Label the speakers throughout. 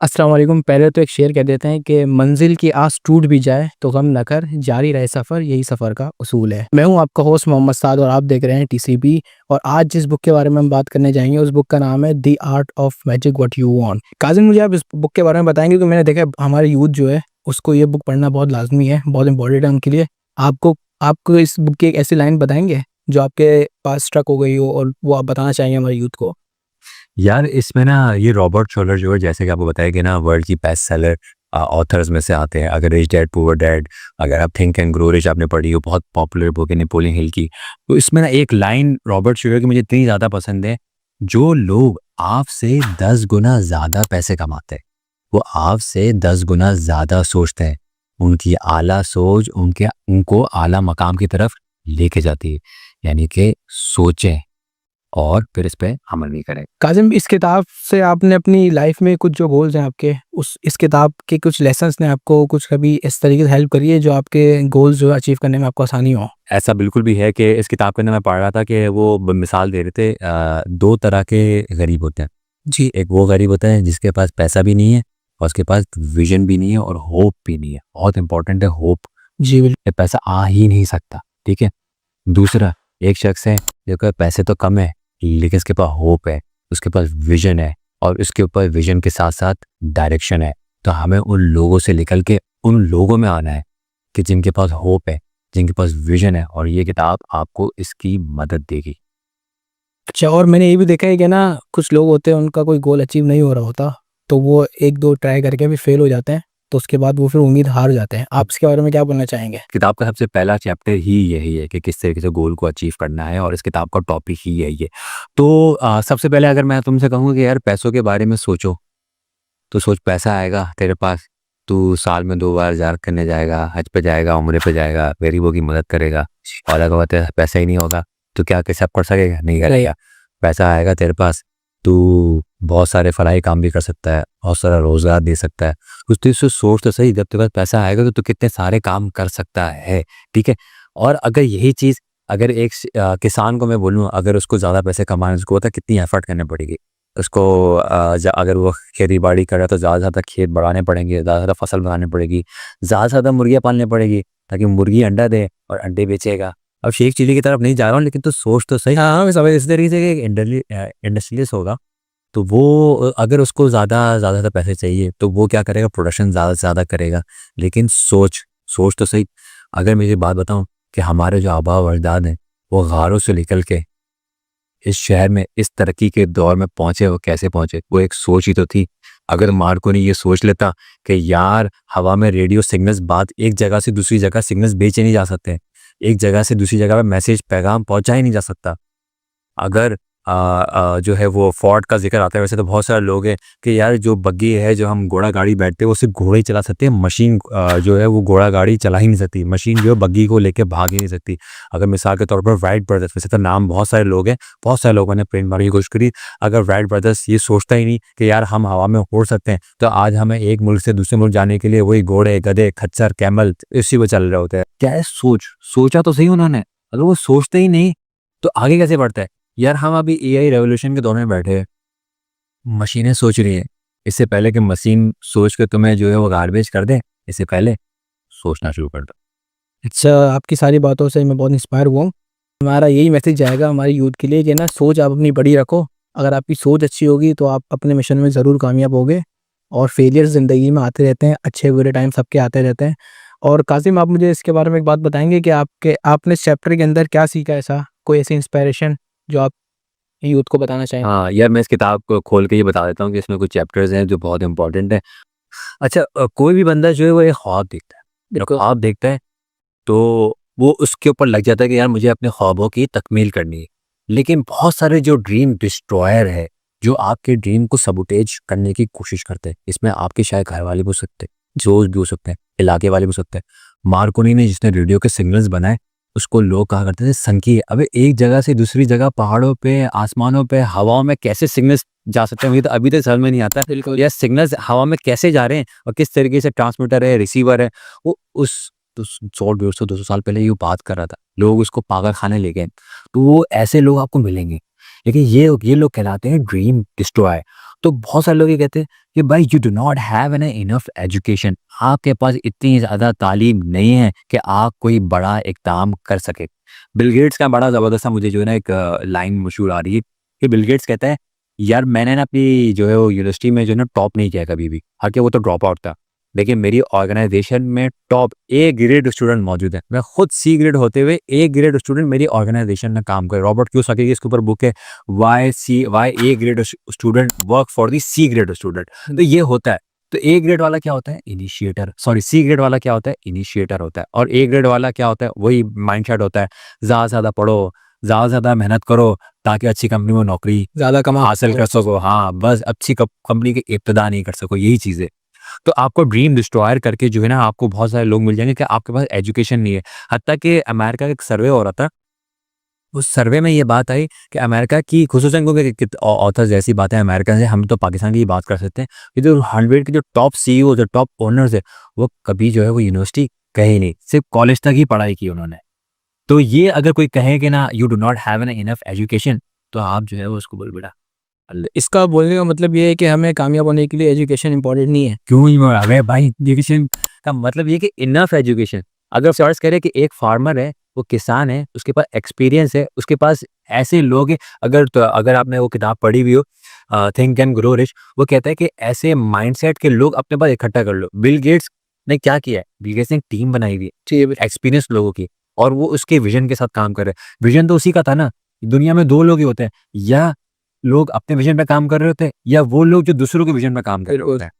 Speaker 1: अस्सलाम वालेकुम। पहले तो एक शेर कह देते हैं कि मंजिल की आस टूट भी जाए तो गम न कर, जारी रहे सफ़र, यही सफ़र का उसूल है। मैं हूं आपका होस्ट मोहम्मद साद और आप देख रहे हैं टीसीबी। और आज जिस बुक के बारे में हम बात करने जाएंगे उस बुक का नाम है the art of magic what you want. Kazim, मुझे आप इस बुक के बारे में बताएंगे? क्योंकि मैंने देखा है हमारे यूथ जो है उसको ये बुक पढ़ना बहुत लाजमी है, बहुत इंपॉर्टेंट है उनके लिए। आपको आपको इस बुक की एक ऐसी लाइन बताएंगे जो आपके पास स्ट्रक हो गई हो और वो आप बताना चाहेंगे हमारे यूथ को?
Speaker 2: यार इसमें ना ये रॉबर्ट शोलर जो है, जैसे कि आपको बताया कि ना, वर्ल्ड की बेस्ट सेलर ऑथर्स में से आते हैं। अगर रिच डैड पुअर डैड, अगर आप थिंक एंड ग्रो रिच आपने पढ़ी हो, बहुत पॉपुलर बुक है नेपोलियन हिल की। तो इसमें ना एक लाइन रॉबर्ट शोलर की मुझे इतनी ज़्यादा पसंद है: जो लोग आपसे 10 गुना ज़्यादा पैसे कमाते हैं वो आपसे 10 गुना ज़्यादा सोचते हैं। उनकी आला सोच उनको आला मकाम की तरफ लेके जाती है। यानी कि सोचें और फिर इस पे अमल भी करें।
Speaker 1: काजिम, इस किताब से आपने अपनी लाइफ में कुछ जो गोल्स हैं आपके, उस इस किताब के कुछ लेसन्स ने आपको कुछ कभी इस तरीके से हेल्प करी है जो आपके गोल्स जो है अचीव करने में आपको आसानी हो?
Speaker 2: ऐसा बिल्कुल भी है कि इस किताब के अंदर मैं पढ़ रहा था कि वो मिसाल दे रहे थे, दो तरह के गरीब होते हैं।
Speaker 1: जी।
Speaker 2: एक वो गरीब होता है जिसके पास पैसा भी नहीं है और उसके पास विजन भी नहीं है और होप भी नहीं है। बहुत इंपॉर्टेंट है होप।
Speaker 1: जी, बिल्कुल।
Speaker 2: ये पैसा आ ही नहीं सकता, ठीक है। दूसरा एक शख्स है जिसके पैसे तो कम है लेकिन उसके पास होप है, उसके पास विजन है और उसके ऊपर विजन के साथ साथ डायरेक्शन है। तो हमें उन लोगों से निकल के उन लोगों में आना है कि जिनके पास होप है, जिनके पास विजन है, और ये किताब आपको इसकी मदद देगी।
Speaker 1: अच्छा, और मैंने ये भी देखा है कि ना कुछ लोग होते हैं उनका कोई गोल अचीव नहीं हो रहा होता, तो वो 1-2 ट्राई करके भी फेल हो जाते हैं, तो उसके बाद वो फिर उम्मीद हार जाते हैं। आप इसके बारे में क्या बोलना चाहेंगे?
Speaker 2: किताब का सबसे पहला चैप्टर ही यही है कि किस तरीके से गोल को अचीव करना है, और इस किताब का टॉपिक ही यही है। तो सबसे पहले अगर मैं तुमसे कहूँ कि यार पैसों के बारे में सोचो, तो सोच पैसा आएगा तेरे पास, तू साल में 2 बार ज़ियारत करने जाएगा, हज पे जाएगा, उम्रे पे जाएगा, गरीबों की मदद करेगा। और अगर वो तेरे पास पैसा ही नहीं होगा तो क्या सब कर सकेगा? नहीं करेगा। पैसा आएगा तेरे पास, तू बहुत सारे फलाही काम भी कर सकता है, बहुत सारा रोज़गार दे सकता है। कुछ तो इससे सोच तो सही, जब तेरे पास पैसा आएगा तो तू कितने सारे काम कर सकता है, ठीक है। और अगर यही चीज़ अगर एक किसान को मैं बोलूँ, अगर उसको ज़्यादा पैसे कमाने, उसको पता है कितनी एफर्ट करनी पड़ेगी उसको। अगर वो खेती बाड़ी कर रहा है तो ज़्यादा से ज़्यादा खेत बढ़ाने पड़ेंगे, ज़्यादा से ज़्यादा फसल बनानी पड़ेगी, ज़्यादा से ज़्यादा मुर्गियाँ पालनी पड़ेगी ताकि मुर्गी अंडा दे और अंडे बेचेगा। अब शेख चिल्ली की तरफ नहीं जा रहा हूँ, लेकिन तो सोच तो सही। हाँ, मैं समझ इस तरीके से कि इंडस्ट्रियलिस्ट होगा तो वो अगर उसको ज़्यादा ज़्यादा पैसे चाहिए तो वो क्या करेगा? प्रोडक्शन ज़्यादा से ज़्यादा करेगा। लेकिन सोच तो सही। अगर मेरी बात बताऊँ कि हमारे जो आबा व अजदाद हैं वो गारों से निकल के इस शहर में इस तरक्की के दौर में पहुंचे, वो कैसे पहुंचे? वो एक सोच ही तो थी। अगर मार्को ने ये सोच लेता कि यार हवा में रेडियो सिग्नल्स, बात एक जगह से दूसरी जगह सिग्नल्स भेजे नहीं जा सकते, एक जगह से दूसरी जगह पे मैसेज पैगाम पहुंचा ही नहीं जा सकता। अगर जो है वो फोर्ड का जिक्र आता है, वैसे तो बहुत सारे लोग हैं कि यार जो बग्गी है, जो हम घोड़ा गाड़ी बैठते हैं, वो सिर्फ घोड़े ही चला सकते हैं, मशीन जो है वो घोड़ा गाड़ी चला ही नहीं सकती, मशीन जो है बग्गी को लेके भाग ही नहीं सकती। अगर मिसाल के तौर पर राइट ब्रदर्स, वैसे तो नाम बहुत सारे लोग हैं, बहुत सारे लोगों ने प्रिंट मारने की कोशिश करी, अगर राइट ब्रदर्स ये सोचता ही नहीं कि यार हम हवा में उड़ सकते हैं, तो आज हमें एक मुल्क से दूसरे मुल्क जाने के लिए वही घोड़े, गधे, खच्चर, कैमल इसी पे चल रहे होते हैं। क्या है? सोचा तो सही उन्होंने। अगर वो सोचते ही नहीं तो आगे कैसे बढ़ता है? यार हम अभी एआई रेवोल्यूशन के दौर में बैठे हैं, मशीनें सोच रही हैं। इससे पहले कि मशीन सोच के तुम्हें जो है वो गार्बेज कर दे, इससे पहले सोचना शुरू कर दो।
Speaker 1: अच्छा, आपकी सारी बातों से मैं बहुत इंस्पायर हुआ हूँ। हमारा यही मैसेज जाएगा हमारे यूथ के लिए कि ना सोच आप अपनी बड़ी रखो। अगर आपकी सोच अच्छी होगी तो आप अपने मिशन में ज़रूर कामयाब होगे। और फेलियर ज़िंदगी में आते रहते हैं, अच्छे बुरे टाइम सबके आते रहते हैं। और कासिम, आप मुझे इसके बारे में एक बात बताएंगे कि आपने इस चैप्टर के अंदर क्या सीखा? ऐसा कोई ऐसी इंस्पायरेशन जो आप यूथ को बताना चाहें?
Speaker 2: हाँ यार, मैं इस किताब को खोल के ये बता देता हूँ कि इसमें कुछ चैप्टर्स हैं जो बहुत इंपॉर्टेंट है। अच्छा, कोई भी बंदा जो है वो एक ख्वाब देखता है। जब
Speaker 1: बिल्कुल।
Speaker 2: ख्वाब देखता है तो वो उसके ऊपर लग जाता है कि यार मुझे अपने ख्वाबों की तकमील करनी है। लेकिन बहुत सारे जो ड्रीम डिस्ट्रॉयर है, जो आपके ड्रीम को सबुटेज करने की कोशिश करते हैं, इसमें आपके शायद घर वाले भी हो सकते हैं, दोस्त भी हो सकते हैं, इलाके वाले भी हो सकते हैं। मार्कोनी ने जिसने रेडियो के सिग्नल्स बनाए, उसको लोग कहा करते थे संकी। अबे एक जगह से दूसरी जगह, पहाड़ों पे, आसमानों पे, हवाओं में कैसे सिग्नल्स जा सकते हैं? मुझे तो अभी तक समझ में नहीं आता
Speaker 1: बिल्कुल।
Speaker 2: यार, सिग्नल्स हवा में कैसे जा रहे हैं और किस तरीके से ट्रांसमीटर है, रिसीवर है। वो उस तो 100, 150, 200 साल पहले ये बात कर रहा था, लोग उसको पागल खाने ले गए। तो वो ऐसे लोग आपको मिलेंगे, लेकिन ये लोग कहलाते हैं ड्रीम डिस्ट्रॉय। तो बहुत सारे लोग ये कहते हैं कि भाई you do not have an enough education, आपके पास इतनी ज़्यादा तालीम नहीं है कि आप कोई बड़ा इक़दाम कर सके। बिल गेट्स का बड़ा ज़बरदस्त सा मुझे जो है ना एक लाइन मशहूर आ रही है कि बिल गेट्स कहता है, यार मैंने ना अपनी जो है वो यूनिवर्सिटी में जो है ना टॉप नहीं किया कभी भी, हालाँकि वो तो ड्रॉप आउट था। लेकिन मेरी ऑर्गेनाइजेशन में टॉप ए ग्रेड स्टूडेंट मौजूद है। मैं खुद सी ग्रेड होते हुए ए ग्रेड स्टूडेंट मेरी ऑर्गेनाइजेशन में काम करे। रॉबर्ट कियोसाकी की इसके ऊपर बुक है, why A grade student work for the C grade student. तो ये होता है। तो ए ग्रेड वाला क्या होता है? इनिशिएटर। सॉरी, सी ग्रेड वाला क्या होता है? इनिशिएटर होता है। और ए ग्रेड वाला क्या होता है? वही माइंडसेट होता है, ज़्यादा से ज़्यादा पढ़ो, ज़्यादा से ज़्यादा मेहनत करो ताकि अच्छी कंपनी में नौकरी
Speaker 1: ज़्यादा कमा
Speaker 2: हासिल कर सको। हाँ, बस अच्छी कंपनी की इब्तिदा नहीं कर सको, यही चीज़ है। तो आपको ड्रीम डिस्ट्रॉयर करके जो है ना आपको बहुत सारे लोग मिल जाएँगे कि आपके पास एजुकेशन नहीं है। हत्ता कि अमेरिका का एक सर्वे हो रहा था, उस सर्वे में ये बात आई कि अमेरिका की खुसूसन क्योंकि ऑथर्स ऐसी बातें अमेरिका से, हम तो पाकिस्तान की ही बात कर सकते हैं कि जो 100 के जो टॉप सीईओ जो टॉप ओनर्स है वो कभी जो है वो यूनिवर्सिटी गए ही नहीं, सिर्फ कॉलेज तक ही पढ़ाई की उन्होंने। तो ये अगर कोई कहे कि ना you do not have an enough education, तो आप जो है वो उसको बोल बेटा
Speaker 1: इसका बोलने का मतलब ये है कि हमें कामयाब होने के लिए एजुकेशन इंपॉर्टेंट नहीं है।
Speaker 2: क्यों ही बोला? अबे भाई, एजुकेशन का मतलब ये कि इनफ एजुकेशन। अगर फर्ज करें कि एक फार्मर है, वो किसान है, उसके पास एक्सपीरियंस है, उसके पास ऐसे लोग हैं, अगर आपने वो किताब पढ़ी हुई हो थिंक एंड ग्रो रिच, वो कहता है कि ऐसे माइंडसेट के लोग अपने पास इकट्ठा कर लो। बिल गेट्स ने क्या किया है? बिल गेट्स ने एक टीम बनाई हुई है एक्सपीरियंस लोगों की, और वो उसके विजन के साथ काम कर रहे हैं। विजन तो उसी का था ना। दुनिया में 2 लोग ही होते हैं, या लोग अपने विजन पे काम कर रहे होते हैं, या वो लोग जो दूसरों के विजन पे काम कर रहे होते हैं।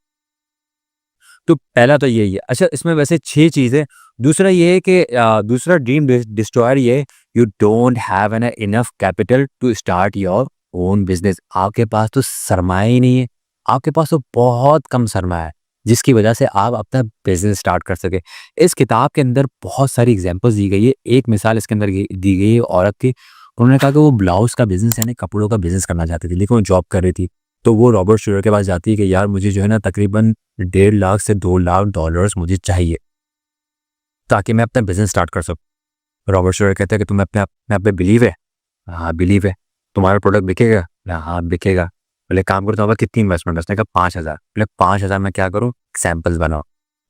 Speaker 2: तो पहला तो यही है। अच्छा, इसमें वैसे 6 चीज़ें। दूसरा ये है कि दूसरा ड्रीम डिस्ट्रॉयर ये है, you don't have an enough capital to start your own business. आपके पास तो सरमाया ही नहीं है, आपके पास तो बहुत कम सरमाया है जिसकी वजह से आप अपना बिजनेस स्टार्ट कर सके। इस किताब के अंदर बहुत सारी एग्जांपल्स दी गई है। एक मिसाल इसके अंदर दी गई है औरत की। उन्होंने कहा कि वो ब्लाउज का बिजनेस यानी कपड़ों का बिजनेस करना चाहती थी, लेकिन वो जॉब कर रही थी। तो वो रॉबर्ट शूगर के पास जाती है कि यार मुझे जो है ना तकरीबन 1.5 लाख से 2 लाख डॉलर्स मुझे चाहिए ताकि मैं अपना बिजनेस स्टार्ट कर सकूं। रॉबर्ट शूगर कहते हैं कि तुम्हें अपने आप पे बिलीव है? हाँ बिलीव है। तुम्हारा प्रोडक्ट बिकेगा? हाँ बिकेगा। बोले काम करो, तुम्हारा कितनी इन्वेस्टमेंट है? उसने कहा 5,000। बोले 5,000 में क्या करूँ? सैंपल्स बनाओ,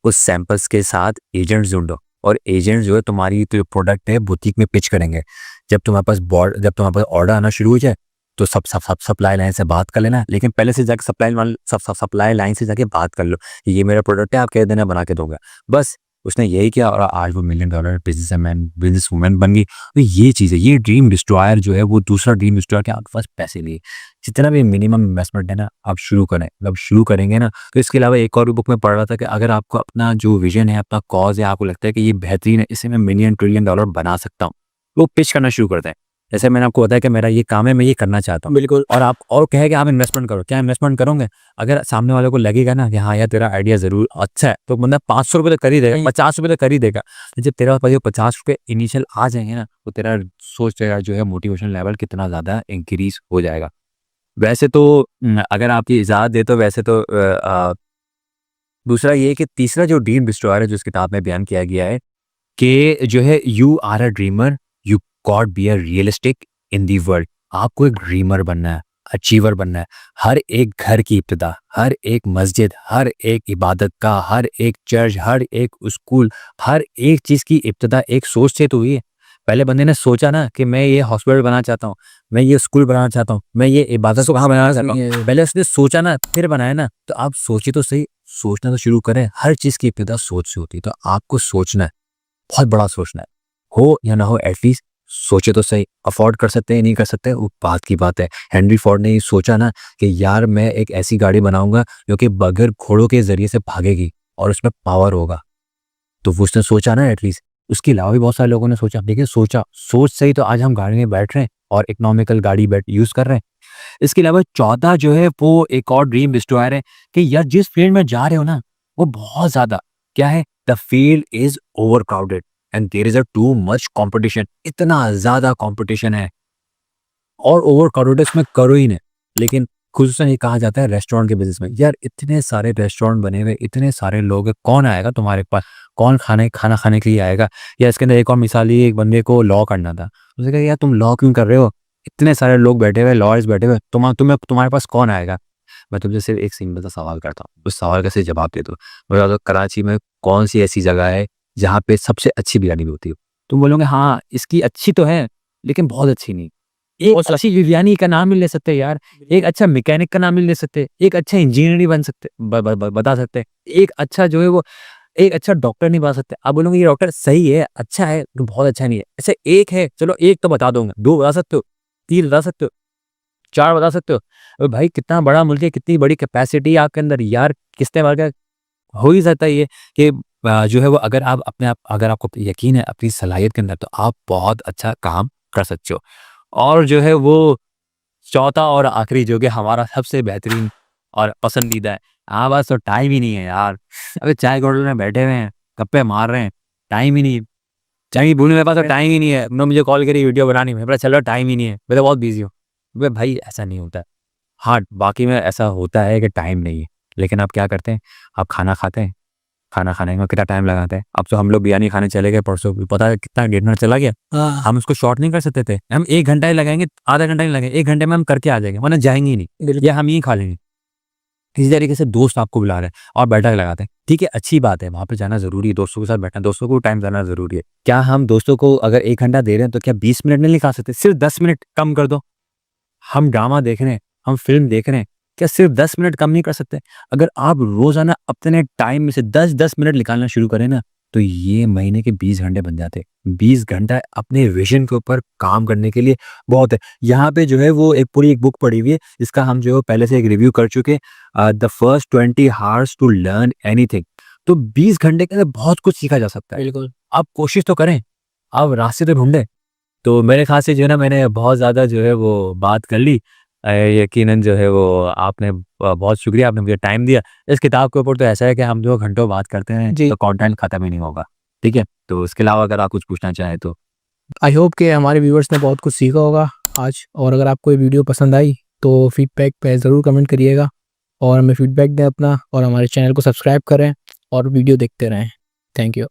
Speaker 2: उस सैंपल्स के साथ एजेंट्स ढूंढो, और एजेंट जो है तुम्हारी जो प्रोडक्ट है बुटीक में पिच करेंगे। जब तुम्हारे पास ऑर्डर आना शुरू हो जाए तो सब सप्लाई लाइन से बात कर लेना, लेकिन पहले से जाके सप्लाई लाइन से जाके बात कर लो कि ये मेरा प्रोडक्ट है, आप कह देना बना के दूंगा। बस उसने यही किया और आज वो $1 मिलियन बिजनेस वुमन बन गई। तो ये चीज़ है, ये ड्रीम डिस्ट्रॉयर जो है वो दूसरा ड्रीम डिस्ट्रॉयर के आपके पास पैसे लिए। जितना भी मिनिमम इन्वेस्टमेंट है ना आप शुरू करें, जब शुरू करेंगे ना। तो इसके अलावा एक और भी बुक में पढ़ रहा था कि अगर आपको अपना जो विजन है, अपना कॉज है, आपको लगता है कि ये बेहतरीन है, इससे मैं मिलियन ट्रिलियन डॉलर बना सकता हूँ, वो पिच करना शुरू करते हैं। जैसे मैंने आपको बताया कि मेरा ये काम है, मैं ये करना चाहता हूँ।
Speaker 1: बिल्कुल।
Speaker 2: और आप और कहे कि आप इन्वेस्टमेंट करो, क्या इन्वेस्टमेंट करोगे? अगर सामने वाले को लगेगा ना कि हाँ यार तेरा आइडिया ज़रूर अच्छा है, तो बंदा ₹500 तो कर ही देगा, ₹50 तो कर ही देगा। जब तेरे पास ये ₹50 इनिशियल आ जाएँगे ना, तो तेरा सोच, तेरा जो है मोटिवेशन लेवल कितना ज़्यादा इंक्रीज़ हो जाएगा। वैसे तो अगर आपकी इजाज़त दे तो वैसे तो दूसरा ये है कि तीसरा जो ड्रीम डिस्ट्रॉयर है जो इस किताब में बयान किया गया है कि जो है you are a dreamer, you got be a realistic in the world. आपको एक ड्रीमर बनना है, अचीवर बनना है। हर एक घर की इब्तिदा, हर एक मस्जिद, हर एक इबादत का, हर एक चर्च, हर एक स्कूल, हर एक चीज़ की इब्तिदा एक सोच से तो हुई है। पहले बंदे ने सोचा ना कि मैं ये हॉस्पिटल बनाना चाहता हूँ, मैं ये स्कूल बनाना चाहता हूँ, मैं ये इबादत को कहाँ बनाना चाहता हूँ। पहले उसने सोचा ना, फिर बनाया ना। तो आप सोचिए तो सही, सोचना तो शुरू करें। हर चीज़ की इब्तिदा सोच से होती है, तो आपको सोचना है, बहुत बड़ा सोचना है। हो या ना हो एटलीस्ट सोचे तो सही। अफोर्ड कर सकते हैं नहीं कर सकते वो बात की बात है। हेनरी फोर्ड ने ये सोचा ना कि यार मैं एक ऐसी गाड़ी बनाऊंगा जो कि बगैर घोड़ों के जरिए से भागेगी और उसमें पावर होगा। तो वो उसने सोचा ना एटलीस्ट। उसके अलावा भी बहुत सारे लोगों ने सोचा। देखिए सोच सही तो आज हम गाड़ी में बैठ रहे हैं और इकोनॉमिकल गाड़ी यूज कर रहे हैं। इसके अलावा 14 जो है वो एक और ड्रीम डिस्ट्रॉयर है कि यार जिस फील्ड में जा रहे हो ना वो बहुत ज्यादा क्या है, the field is over crowded and there is a too much competition. इतना ज्यादा कंपटीशन है और ओवर क्राउडेड इसमें करो ही नहीं। लेकिन खुसूसन ये कहा जाता है रेस्टोरेंट के बिजनेस में, यार इतने सारे रेस्टोरेंट बने हुए, इतने सारे लोग हैं, कौन आएगा तुम्हारे पास? कौन खाना खाने के लिए आएगा? या इसके अंदर एक और मिसाल, ये एक बंदे को लॉ करना था। उसने कहा यार तुम लॉ क्यों कर रहे हो? इतने सारे लोग बैठे हुए, लॉयर्स बैठे हुए, तुम्हारे पास कौन आएगा? मैं तुमसे सिर्फ एक सिंपल सा सवाल करता हूँ, उस सवाल का सिर्फ जवाब दे दो। बता दो कराची में कौन सी ऐसी जगह है जहाँ पे सबसे अच्छी बिरयानी मिलती हो? तुम बोलोगे हाँ इसकी अच्छी तो है लेकिन बहुत अच्छी नहीं। एक अच्छी बिरयानी का नाम ही ले सकते हैं यार, एक अच्छा मैकेनिक का नाम ही ले सकते हैं, एक अच्छा इंजीनियर नहीं बन सकते, बता सकते हैं, एक अच्छा जो है वो एक अच्छा डॉक्टर नहीं बना सकते। आप बोलोगे ये डॉक्टर सही है, अच्छा है, तो बहुत अच्छा नहीं है। ऐसे एक है, चलो एक तो बता दूंगा, 2 बता सकते हो, 3 बता सकते हो, 4 बता सकते हो। अरे भाई कितना बड़ा मुल्क है, कितनी बड़ी कैपेसिटी है आपके अंदर यार, किसने बार का हो ही सकता है ये कि जो है वो अगर आप अपने आप अगर आपको यकीन है अपनी सलाहियत के अंदर तो आप बहुत अच्छा काम कर सकते हो। और जो है वो चौथा और आखिरी जो कि हमारा सबसे बेहतरीन और पसंदीदा है, हाँ बस तो टाइम ही नहीं है यार। अबे चाय होटल में बैठे हुए हैं, गप्पे मार रहे हैं, टाइम ही नहीं है। चाय बोलने मेरे पास तो टाइम ही नहीं है, उन्होंने मुझे कॉल करी वीडियो बनानी, मेरे पास चल रहा टाइम ही नहीं है, मैं तो बहुत बिजी हूँ। अबे भाई ऐसा नहीं होता है। हाँ, बाकी में ऐसा होता है कि टाइम नहीं है, लेकिन आप क्या करते हैं, आप खाना खाते हैं, खाना खाने में कितना टाइम लगाते हैं। अब तो हम लोग बिरयानी खाने चले गए परसों, पता है कितना डिनर चला गया। हम उसको शॉर्ट नहीं कर सकते थे, हम 1 घंटा ही लगाएंगे, आधा घंटा नहीं लगेगा, 1 घंटे में हम करके आ जाएंगे, वरना जाएंगे ही नहीं, या हम यहीं खा लेंगे। इसी तरीके से दोस्त आपको बुला रहे हैं और बैठक लगाते हैं, ठीक है अच्छी बात है, वहाँ पे जाना ज़रूरी है, दोस्तों के साथ बैठना, दोस्तों को टाइम देना ज़रूरी है। क्या हम दोस्तों को अगर 1 घंटा दे रहे हैं तो क्या 20 मिनट नहीं निकाल सकते? सिर्फ 10 मिनट कम कर दो। हम ड्रामा देख रहे हैं, हम फ़िल्म देख रहे हैं, क्या सिर्फ 10 मिनट कम नहीं कर सकते? अगर आप रोज़ाना अपने टाइम में से 10-10 मिनट निकालना शुरू करें ना, तो ये महीने के 20 घंटे बन जाते हैं। 20 घंटा अपने विज़न के ऊपर काम करने के लिए बहुत है। यहाँ पे जो है वो एक पूरी एक बुक पढ़ी हुई है, इसका हम जो है पहले से एक रिव्यू कर चुके हैं, the first 20 hours to learn anything. तो 20 घंटे के अंदर बहुत कुछ सीखा जा सकता है। बिल्कुल। आप कोशिश तो करें, आप रास्ते तो ढूँढें। तो मेरे ख़्याल से जो है ना मैंने बहुत ज़्यादा जो है वो बात कर ली। यकीनन जो है वो आपने बहुत शुक्रिया, आपने मुझे टाइम दिया। इस किताब के ऊपर तो ऐसा है कि हम जो घंटों बात करते हैं
Speaker 1: जी।
Speaker 2: तो कंटेंट ख़त्म ही नहीं होगा, ठीक है? तो इसके अलावा अगर आप कुछ पूछना चाहें तो?
Speaker 1: आई होप कि हमारे व्यूअर्स ने बहुत कुछ सीखा होगा आज, और अगर आपको ये वीडियो पसंद आई तो फीडबैक पे ज़रूर कमेंट करिएगा और हमें फीडबैक दें अपना, और हमारे चैनल को सब्सक्राइब करें और वीडियो देखते रहें। Thank you.